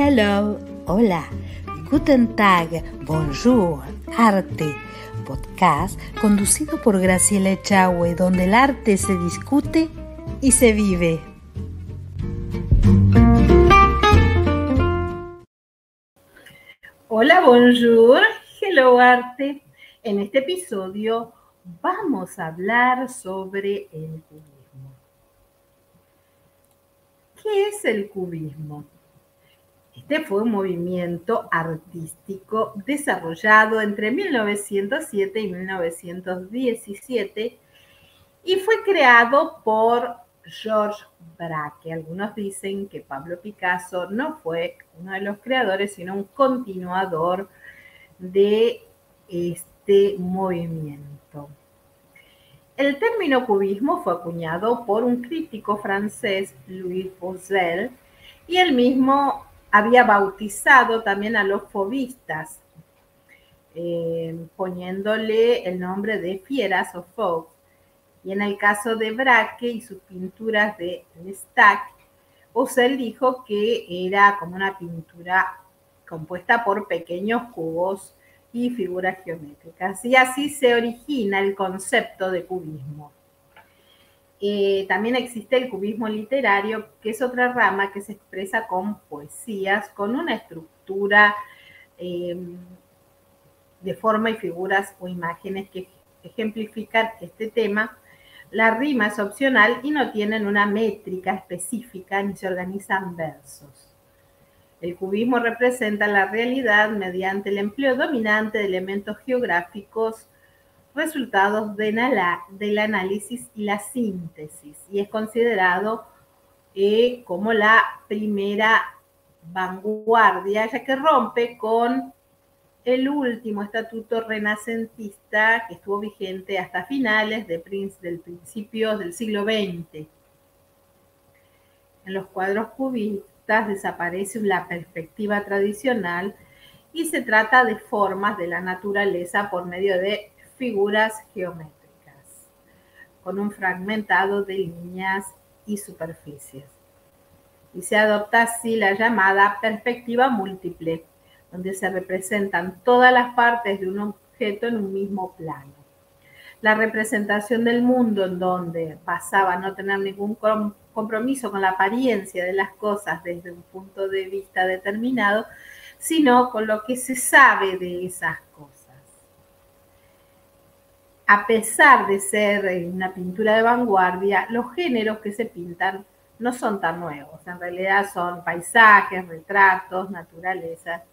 Hello, hola, Guten Tag, Bonjour, Arte, podcast conducido por Graciela Echagüe, donde el arte se discute y se vive. Hola, bonjour, hello arte. En este episodio vamos a hablar sobre el cubismo. ¿Qué es el cubismo? Este fue un movimiento artístico desarrollado entre 1907 y 1917 y fue creado por Georges Braque. Algunos dicen que Pablo Picasso no fue uno de los creadores, sino un continuador de este movimiento. El término cubismo fue acuñado por un crítico francés, Louis Bousel, y él mismo había bautizado también a los fauvistas, poniéndole el nombre de fieras o fauves. Y en el caso de Braque y sus pinturas de Lestat, Bousel dijo que era como una pintura compuesta por pequeños cubos y figuras geométricas. Y así se origina el concepto de cubismo. También existe el cubismo literario, que es otra rama que se expresa con poesías, con una estructura de forma y figuras o imágenes que ejemplifican este tema. La rima es opcional y no tienen una métrica específica ni se organizan versos. El cubismo representa la realidad mediante el empleo dominante de elementos geográficos, resultados del análisis y la síntesis, y es considerado como la primera vanguardia, ya que rompe con el último estatuto renacentista que estuvo vigente hasta finales del principio del siglo XX. En los cuadros cubistas desaparece la perspectiva tradicional y se trata de formas de la naturaleza por medio de figuras geométricas, con un fragmentado de líneas y superficies. Y se adopta así la llamada perspectiva múltiple, donde se representan todas las partes de un objeto en un mismo plano. La representación del mundo, en donde pasaba a no tener ningún compromiso con la apariencia de las cosas desde un punto de vista determinado, sino con lo que se sabe de esas cosas. A pesar de ser una pintura de vanguardia, los géneros que se pintan no son tan nuevos. En realidad son paisajes, retratos, naturalezas,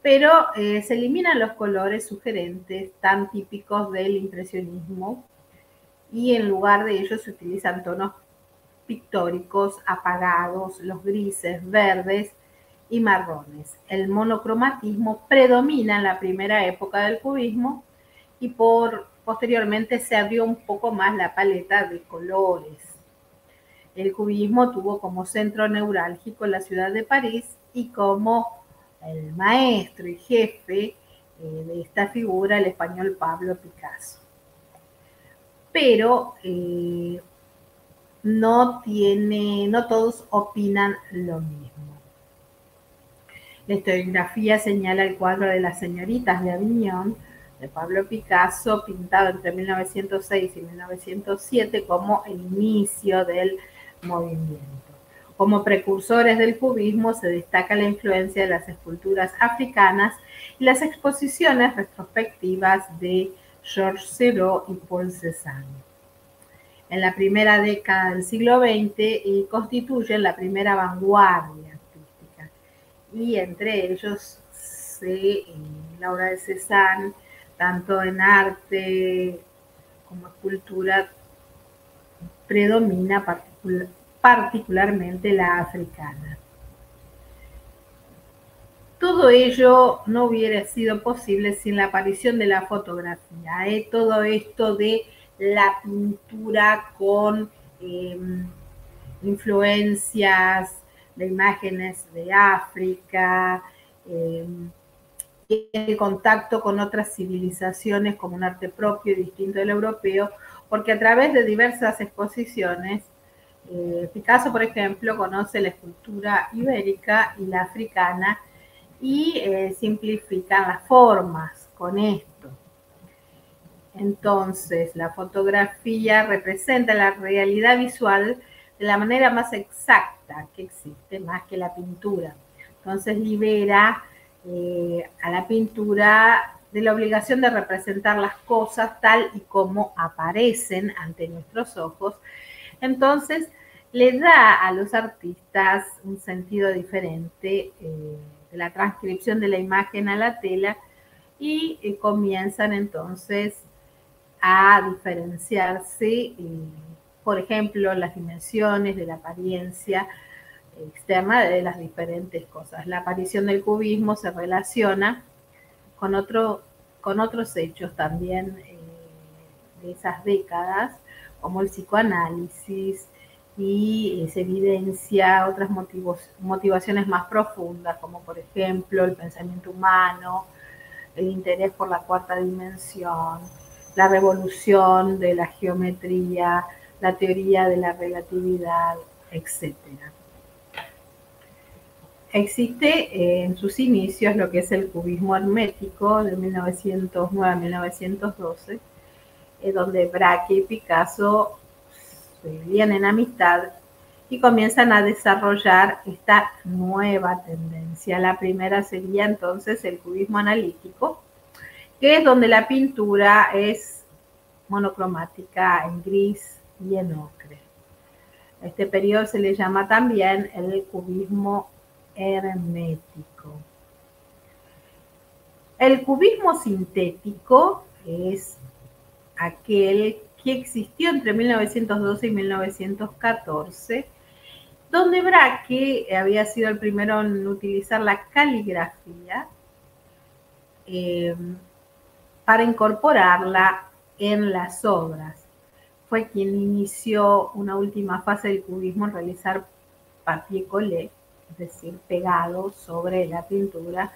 pero se eliminan los colores sugerentes tan típicos del impresionismo y en lugar de ellos se utilizan tonos pictóricos apagados, los grises, verdes y marrones. El monocromatismo predomina en la primera época del cubismo y posteriormente se abrió un poco más la paleta de colores. El cubismo tuvo como centro neurálgico la ciudad de París y como el maestro y jefe de esta figura el español Pablo Picasso. Pero no todos opinan lo mismo. La historiografía señala el cuadro de las señoritas de Aviñón de Pablo Picasso, pintado entre 1906 y 1907, como el inicio del movimiento. Como precursores del cubismo se destaca la influencia de las esculturas africanas y las exposiciones retrospectivas de Georges Seurat y Paul Cézanne. En la primera década del siglo XX constituyen la primera vanguardia artística y entre ellos la obra de Cézanne, tanto en arte como escultura, predomina particularmente la africana. Todo ello no hubiera sido posible sin la aparición de la fotografía. Todo esto de la pintura con influencias de imágenes de África, el contacto con otras civilizaciones como un arte propio y distinto del europeo, porque a través de diversas exposiciones Picasso, por ejemplo, conoce la escultura ibérica y la africana y simplifican las formas con esto. Entonces, la fotografía representa la realidad visual de la manera más exacta que existe, más que la pintura. Entonces, libera a la pintura de la obligación de representar las cosas tal y como aparecen ante nuestros ojos. Entonces, le da a los artistas un sentido diferente de la transcripción de la imagen a la tela y comienzan entonces a diferenciarse, por ejemplo, las dimensiones de la apariencia externa de las diferentes cosas. La aparición del cubismo se relaciona con otros hechos también de esas décadas, como el psicoanálisis, y se evidencia otras motivaciones más profundas, como por ejemplo el pensamiento humano, el interés por la cuarta dimensión, la revolución de la geometría, la teoría de la relatividad, etc. Existe en sus inicios lo que es el cubismo hermético de 1909 a 1912, donde Braque y Picasso vivían en amistad y comienzan a desarrollar esta nueva tendencia. La primera sería entonces el cubismo analítico, que es donde la pintura es monocromática en gris y en ocre. A este periodo se le llama también el cubismo hermético. El cubismo sintético es aquel que existió entre 1912 y 1914, donde Braque había sido el primero en utilizar la caligrafía para incorporarla en las obras. Fue quien inició una última fase del cubismo en realizar papier collé, es decir, pegado sobre la pintura,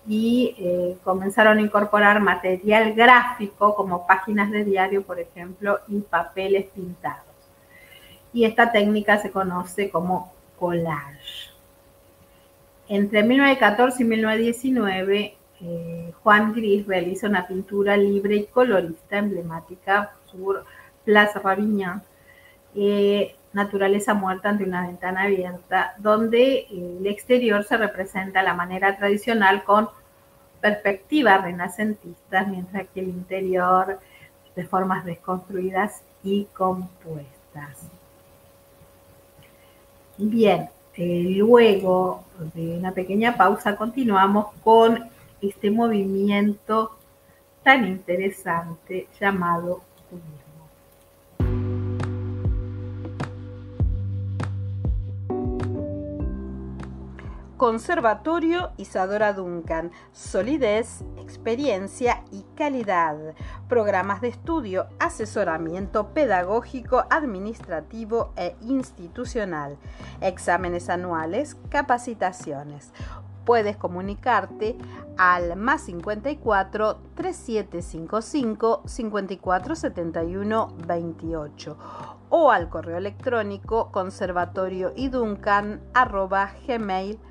y comenzaron a incorporar material gráfico como páginas de diario, por ejemplo, y papeles pintados. Y esta técnica se conoce como collage. Entre 1914 y 1919, Juan Gris realiza una pintura libre y colorista emblemática sur Place Ravignan, Naturaleza muerta ante una ventana abierta, donde el exterior se representa a la manera tradicional con perspectivas renacentistas, mientras que el interior de formas desconstruidas y compuestas. Bien, luego de una pequeña pausa continuamos con este movimiento tan interesante llamado cubismo. Conservatorio Isadora Duncan, solidez, experiencia y calidad. Programas de estudio, asesoramiento pedagógico, administrativo e institucional. Exámenes anuales, capacitaciones. Puedes comunicarte al +54 3755 5471 28 o al correo electrónico conservatorioiduncan@gmail.com.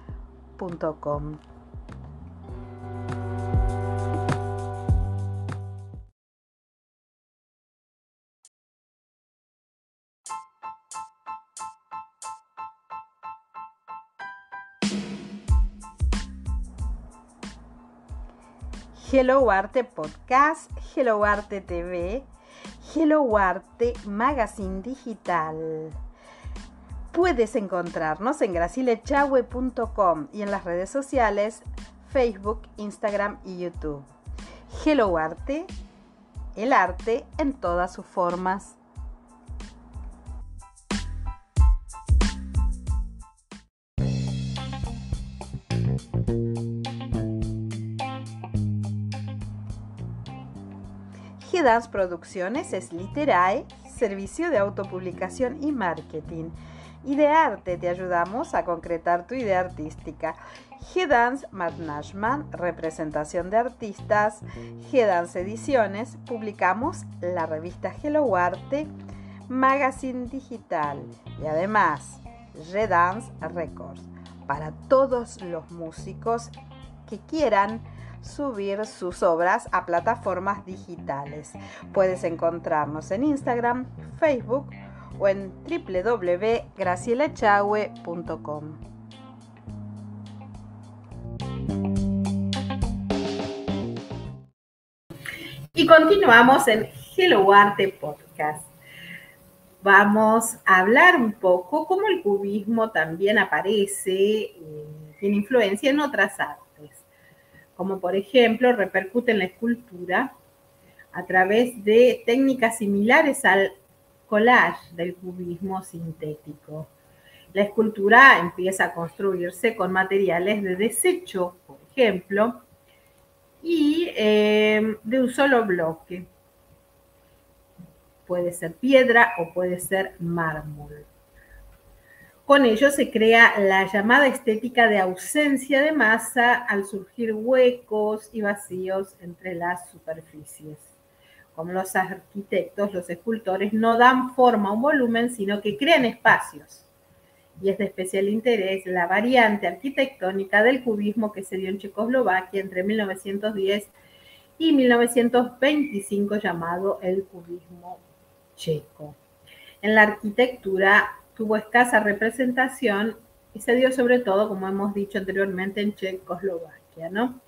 Hello Arte Podcast, Hello Arte TV, Hello Arte Magazine Digital. Puedes encontrarnos en gracilechahue.com y en las redes sociales Facebook, Instagram y YouTube. Hello Arte, el arte en todas sus formas. G-Dance Producciones es Literae, servicio de autopublicación y marketing. Idearte, te ayudamos a concretar tu idea artística. G-Dance Management, representación de artistas. G-Dance Ediciones, publicamos la revista Hello Arte, magazine digital y además Redance Records para todos los músicos que quieran subir sus obras a plataformas digitales. Puedes encontrarnos en Instagram, Facebook o en www.gracielechahue.com. Y continuamos en Hello Arte Podcast. Vamos a hablar un poco cómo el cubismo también aparece, tiene influencia en otras artes, como por ejemplo repercute en la escultura a través de técnicas similares al collage del cubismo sintético. La escultura empieza a construirse con materiales de desecho, por ejemplo, y de un solo bloque. Puede ser piedra o puede ser mármol. Con ello se crea la llamada estética de ausencia de masa al surgir huecos y vacíos entre las superficies. Como los arquitectos, los escultores no dan forma a un volumen, sino que crean espacios. Y es de especial interés la variante arquitectónica del cubismo que se dio en Checoslovaquia entre 1910 y 1925, llamado el cubismo checo. En la arquitectura tuvo escasa representación y se dio sobre todo, como hemos dicho anteriormente, en Checoslovaquia, ¿no?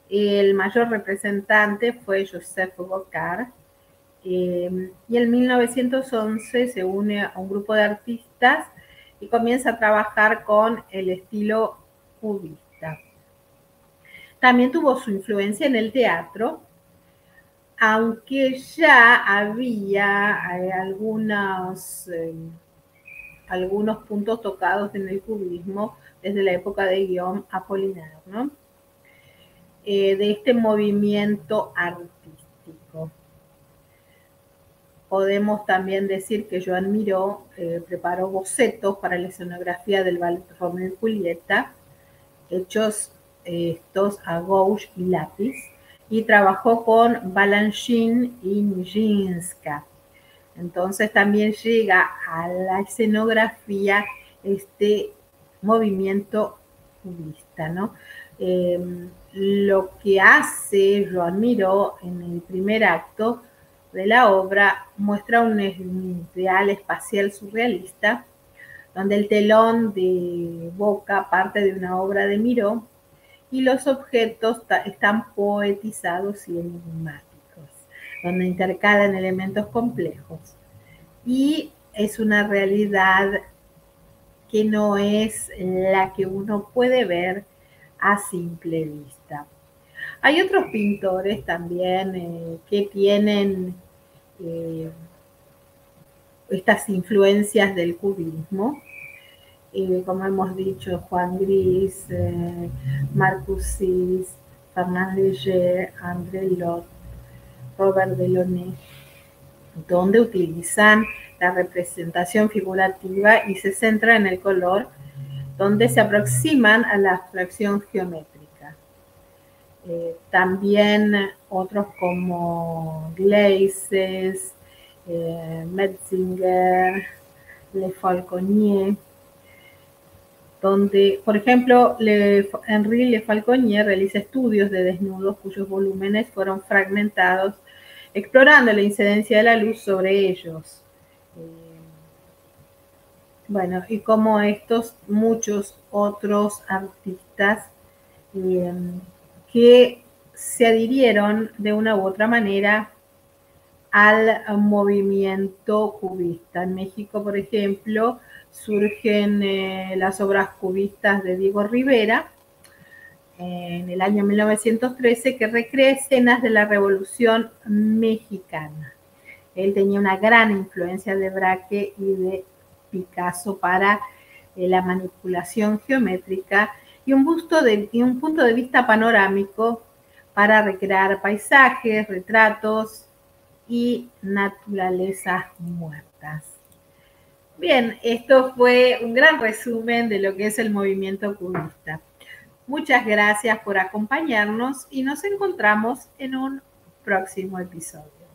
El mayor representante fue Joseph Bocar, y en 1911 se une a un grupo de artistas y comienza a trabajar con el estilo cubista. También tuvo su influencia en el teatro, aunque ya había algunos puntos tocados en el cubismo desde la época de Guillaume Apollinaire, ¿no? De este movimiento artístico. Podemos también decir que Joan Miró preparó bocetos para la escenografía del ballet Romeo y Julieta, hechos estos a gouache y lápiz, y trabajó con Balanchine y Nijinsky. Entonces también llega a la escenografía este movimiento cubista, ¿no? Lo que hace Joan Miró en el primer acto de la obra muestra un ideal espacial surrealista, donde el telón de boca parte de una obra de Miró y los objetos están poetizados y enigmáticos, donde intercalan elementos complejos. Y es una realidad que no es la que uno puede ver a simple vista. Hay otros pintores también que tienen estas influencias del cubismo, como hemos dicho, Juan Gris, Marcus Sis, Fernand Léger, André Lot, Robert Delaunay, donde utilizan la representación figurativa y se centran en el color, donde se aproximan a la abstracción geométrica. También otros como Glazes, Metzinger, Le Falconier, donde, por ejemplo, Henri Le Falconier realiza estudios de desnudos cuyos volúmenes fueron fragmentados, explorando la incidencia de la luz sobre ellos. Bueno, y como estos, muchos otros artistas que se adhirieron de una u otra manera al movimiento cubista. En México, por ejemplo, surgen las obras cubistas de Diego Rivera en el año 1913, que recrea escenas de la Revolución Mexicana. Él tenía una gran influencia de Braque y de Picasso para la manipulación geométrica y un punto de vista panorámico para recrear paisajes, retratos y naturalezas muertas. Bien, esto fue un gran resumen de lo que es el movimiento cubista. Muchas gracias por acompañarnos y nos encontramos en un próximo episodio.